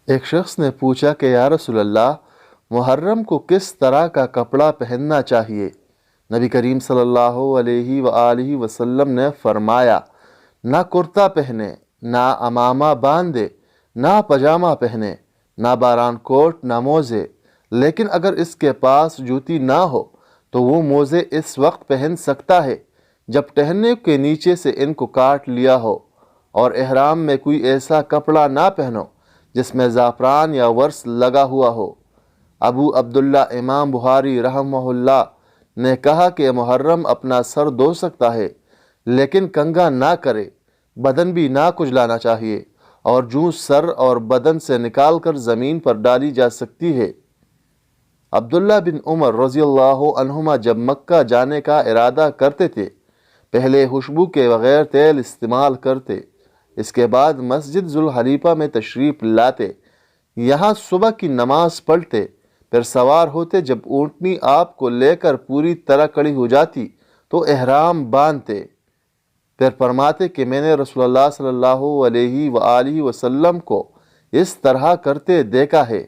ایک شخص نے پوچھا کہ یا رسول اللہ، محرم کو کس طرح کا کپڑا پہننا چاہیے؟ نبی کریم صلی اللہ علیہ وآلہ وسلم نے فرمایا، نہ کرتا پہنے، نہ امامہ باندھے، نہ پاجامہ پہنے، نہ باران کوٹ، نہ موزے، لیکن اگر اس کے پاس جوتی نہ ہو تو وہ موزے اس وقت پہن سکتا ہے جب ٹہنی کے نیچے سے ان کو کاٹ لیا ہو، اور احرام میں کوئی ایسا کپڑا نہ پہنو جس میں زعفران یا ورس لگا ہوا ہو۔ ابو عبداللہ امام بخاری رحمہ اللہ نے کہا کہ محرم اپنا سر دھو سکتا ہے لیکن کنگھا نہ کرے، بدن بھی نہ کھجلانا چاہیے، اور جوں سر اور بدن سے نکال کر زمین پر ڈالی جا سکتی ہے۔ عبداللہ بن عمر رضی اللہ عنہما جب مکہ جانے کا ارادہ کرتے تھے، پہلے خوشبو کے بغیر تیل استعمال کرتے، اس کے بعد مسجد ذوالحلیفہ میں تشریف لاتے، یہاں صبح کی نماز پڑھتے، پھر سوار ہوتے۔ جب اونٹنی آپ کو لے کر پوری طرح کھڑی ہو جاتی تو احرام باندھتے، پھر فرماتے کہ میں نے رسول اللہ صلی اللہ علیہ وآلہ وسلم کو اس طرح کرتے دیکھا ہے۔